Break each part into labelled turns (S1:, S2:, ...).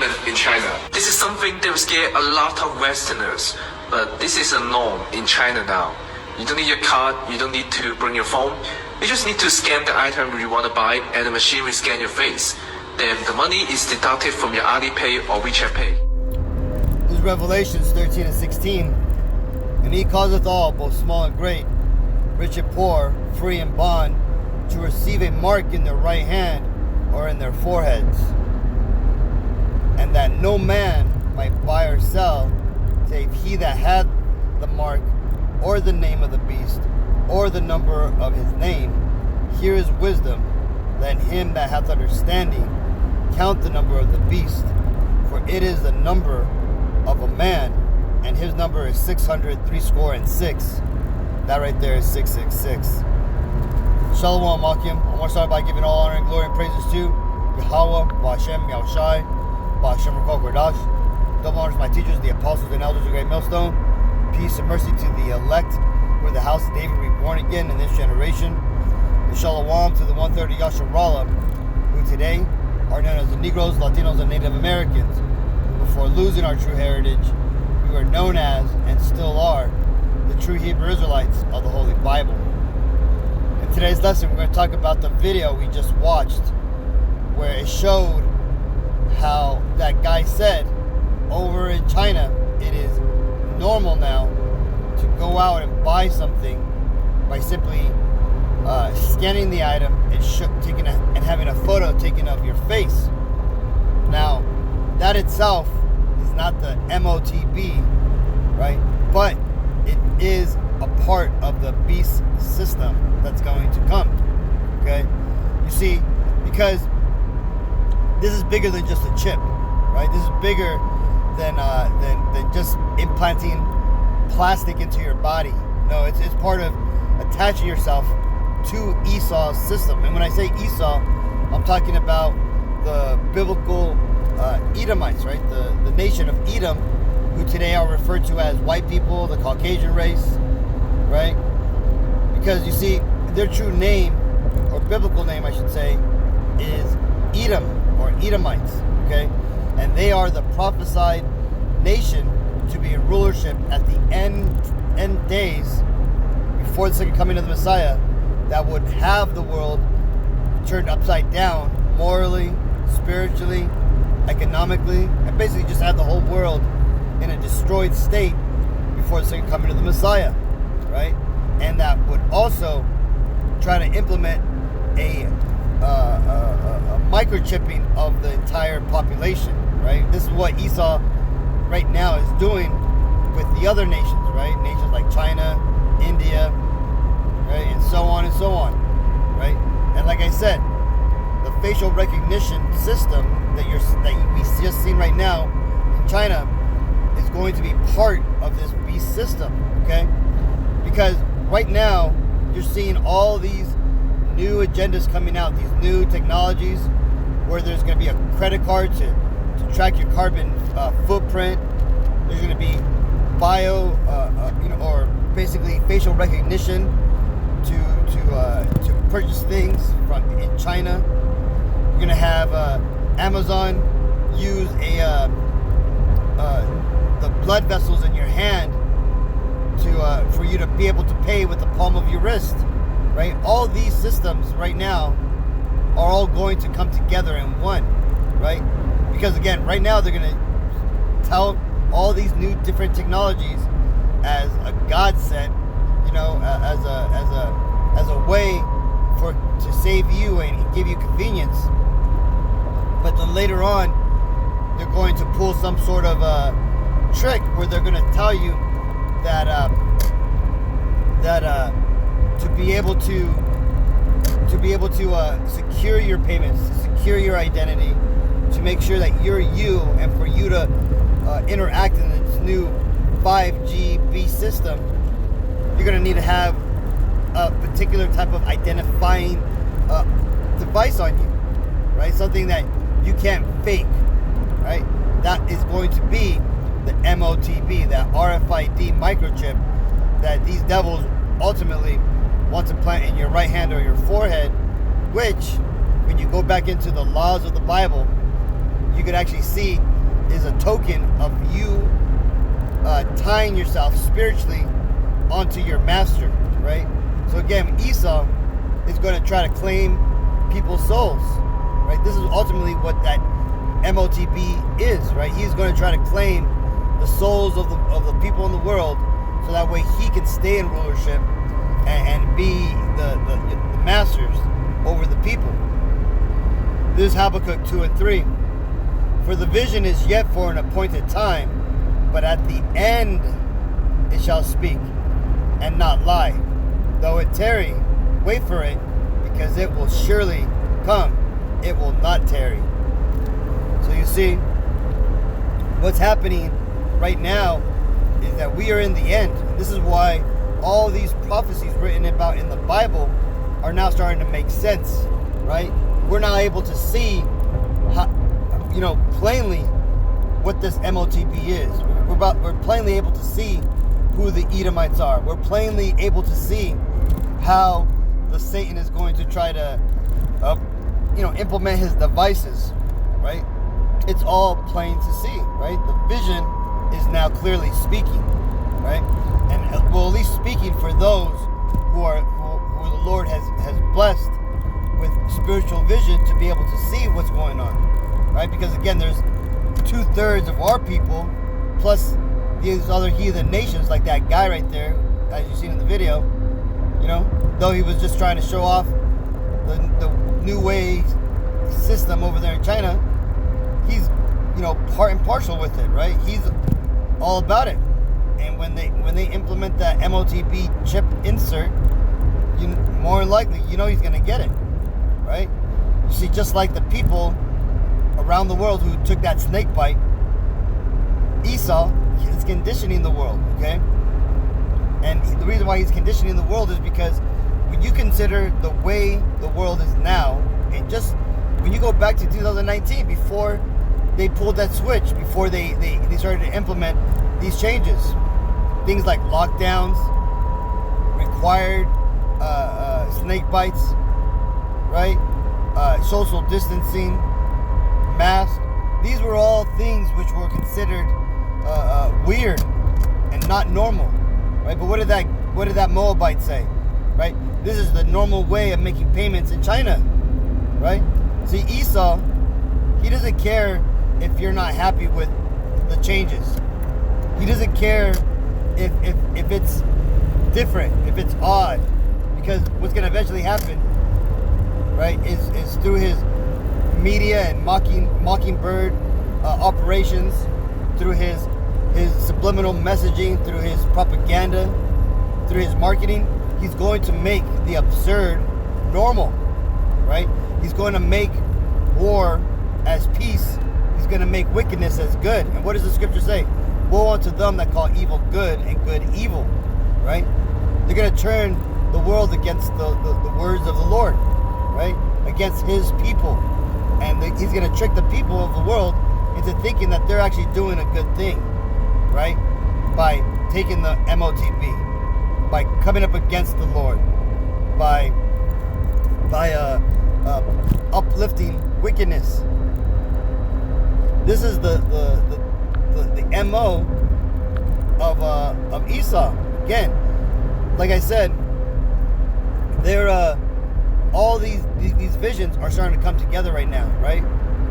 S1: entertainment in China. This is something that will scare a lot of Westerners, but this is a norm in China now. You don't need your card, you don't need to bring your phone. You just need to scan the item you want to buy and the machine will scan your face. Then the money is deducted from your Alipay or WeChat Pay.
S2: This is Revelations 13 and 16. And he causeth all, both small and great, rich and poor, free and bond, to receive a mark in their right hand or in their foreheads, and that no man might buy or sell, save he that had the mark, or the name of the beast, or the number of his name. Here is wisdom. Let him that hath understanding count the number of the beast, for it is the number of a man, and his number is 666. That right there is 666. Shalom Akim. I want to start by giving all honor and glory and praises to Yahweh, Ba'Hashem, Yahushai, Ba'Hashem, Rakol Kodash. Double honors to my teachers, the apostles and elders of Great Millstone. Peace and mercy to the elect, who are the house of David reborn again in this generation. And Shalom to the 130 Yasharallah, who today are known as the Negroes, Latinos, and Native Americans, who before losing our true heritage, we were known as, and still are, the true Hebrew Israelites of the Holy Bible. In today's lesson, we're going to talk about the video we just watched, where it showed how that guy said over in China it is normal now to go out and buy something by simply scanning the item and having a photo taken of your face. Now, that itself is not the MOTB, right? But it is a part of the beast system that's going to come. Okay, you see, because this is bigger than just a chip, right? This is bigger than just implanting plastic into your body. No, it's part of attaching yourself to Esau's system. And when I say Esau, I'm talking about the biblical Edomites, right? The nation of Edom, who today are referred to as white people, the Caucasian race, right? Because you see, their true name, or biblical name I should say, is Edom, or Edomites, okay? And they are the prophesied nation to be in rulership at the end days, before the second coming of the Messiah, that would have the world turned upside down, morally, spiritually, economically, and basically just have the whole world in a destroyed state before the second coming of the Messiah, right? And that would also try to implement a microchipping of the entire population, right? This is what Esau right now is doing with the other nations, right? Nations like China, India, right? And so on, right? And like I said, the facial recognition system that we just seen right now in China is going to be part of this beast system, okay? Because right now, you're seeing all these new agendas coming out, these new technologies, where there's going to be a credit card to track your carbon footprint. There's going to be or basically facial recognition to purchase things from in China. You're going to have Amazon use the blood vessels in your hand for you to be able to pay with the palm of your wrist, right? All these systems right now are all going to come together in one, right? Because again, right now they're going to tout all these new different technologies as a godsend, as a way to save you and give you convenience. But then later on, they're going to pull some sort of a trick where they're going to tell you that to be able to secure your payments, to secure your identity, to make sure that you're you, and for you to interact in this new 5G system, you're going to need to have a particular type of identifying device on you, right? Something that you can't fake, right? That is going to be the MOTB, that RFID microchip that these devils ultimately want to plant in your right hand or your forehead, which, when you go back into the laws of the Bible, you could actually see is a token of you tying yourself spiritually onto your master, right? So again, Esau is going to try to claim people's souls, right? This is ultimately what that MOTB is, right? He's going to try to claim the souls of the people in the world, so that way he can stay in rulership and be the masters over the people. This is Habakkuk 2 and 3. For the vision is yet for an appointed time, but at the end it shall speak and not lie. Though it tarry, wait for it, because it will surely come. It will not tarry. So you see, what's happening right now is that we are in the end. This is why all these prophecies written about in the Bible are now starting to make sense, right? We're now able to see, how, plainly what this MOTB is. We're plainly able to see who the Edomites are. We're plainly able to see how the Satan is going to try to, implement his devices, right? It's all plain to see, right? The vision is now clearly speaking, right? And well, at least speaking for those who the Lord has blessed with spiritual vision to be able to see what's going on, right? Because again, there's 2/3 of our people plus these other heathen nations, like that guy right there, as you've seen in the video. Though he was just trying to show off the new way system over there in China, he's part and partial with it, right? He's all about it. And when they implement that MOTB chip insert, more than likely, he's going to get it, right? You see, just like the people around the world who took that snake bite, Esau is conditioning the world, okay? And the reason why he's conditioning the world is because when you consider the way the world is now, and just when you go back to 2019, before they pulled that switch, before they started to implement these changes, things like lockdowns, required snake bites, right? Social distancing, masks. These were all things which were considered weird and not normal, right? But what did that Moabite say, right? This is the normal way of making payments in China, right? See, Esau, he doesn't care if you're not happy with the changes. He doesn't care if it's different, if it's odd, because what's going to eventually happen, right, is through his media and mockingbird operations, through his subliminal messaging, through his propaganda, through his marketing, he's going to make the absurd normal, right? He's going to make war as peace. He's going to make wickedness as good. And what does the scripture say? Woe unto them that call evil good and good evil, right? They're going to turn the world against the words of the Lord, right? Against his people. And he's going to trick the people of the world into thinking that they're actually doing a good thing, right? By taking the MOTB, by coming up against the Lord, by uplifting wickedness. This is the MO of Esau. Again, like I said, all these visions are starting to come together right now, right?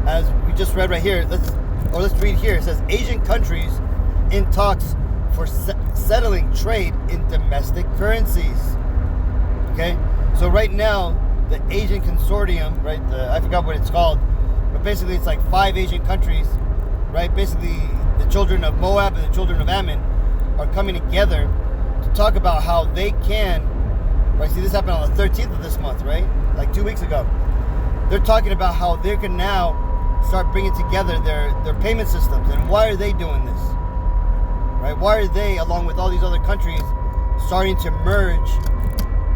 S2: As we just read right here, let's read here. It says Asian countries in talks for settling trade in domestic currencies. Okay, so right now the Asian Consortium, right? I forgot what it's called, but basically it's like 5 Asian countries, right? Basically the children of Moab and the children of Ammon are coming together to talk about how they can, right? See, this happened on the 13th of this month, right? Like 2 weeks ago. They're talking about how they can now start bringing together their payment systems. And why are they doing this? Right? Why are they, along with all these other countries, starting to merge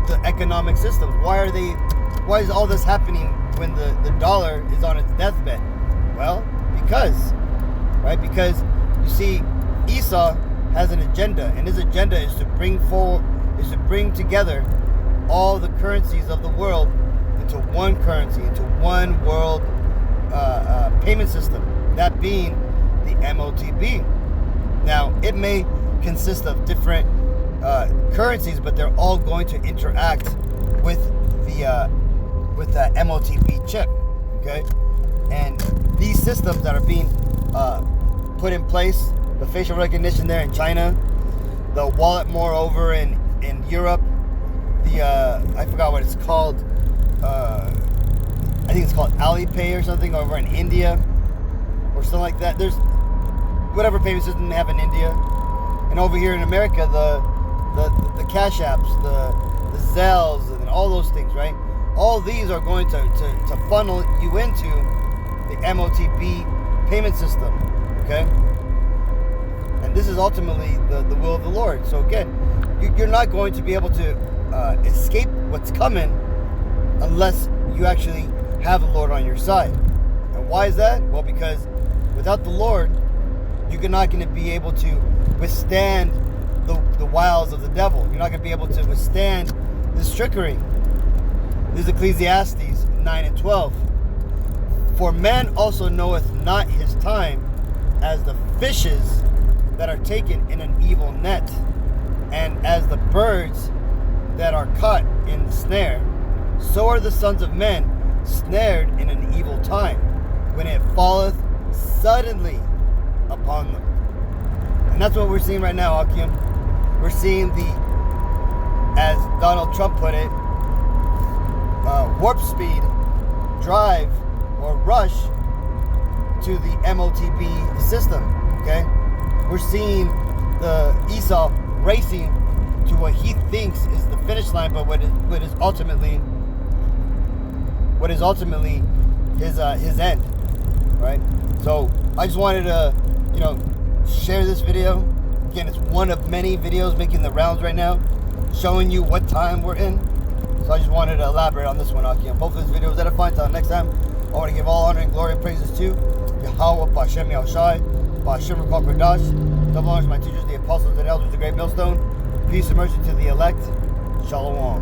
S2: the economic systems? Why is all this happening when the dollar is on its deathbed? Well, because you see, Esau has an agenda, and his agenda is to bring together all the currencies of the world into one currency, into one world payment system. That being the MOTB. Now, it may consist of different currencies, but they're all going to interact with the MOTB chip, okay? And these systems that are being put in place, the facial recognition there in China, the wallet moreover in Europe, the I forgot what it's called, I think it's called Alipay or something over in India or something like that. There's whatever payment system they have in India, and over here in America, the Cash Apps, the Zelles, and all those things, right? All these are going to funnel you into the MOTB payment system, okay? And this is ultimately the will of the Lord. So again, you're not going to be able to escape what's coming unless you actually have the Lord on your side. And why is that? Well, because without the Lord, you're not going to be able to withstand the wiles of the devil. You're not going to be able to withstand this trickery. This is Ecclesiastes 9 and 12. For man also knoweth not his time, as the fishes that are taken in an evil net, and as the birds that are caught in the snare, so are the sons of men snared in an evil time, when it falleth suddenly upon them. And that's what we're seeing right now, Akim. We're seeing the, as Donald Trump put it, warp speed drive or rush to the MOTB system, okay? We're seeing the Esau racing to what he thinks is the finish line, but what is ultimately his end, right? So I just wanted to, share this video. Again, it's one of many videos making the rounds right now, showing you what time we're in. So I just wanted to elaborate on this one, Akim. Hopefully this video was edifying. Until next time, I want to give all honor and glory and praises to Yahweh, Ba'Shem Yahushai, Ba'Shem Ruach HaKodesh. Double honors to my teachers, the apostles and elders, the great millstone. Peace and mercy to the elect. Shalom.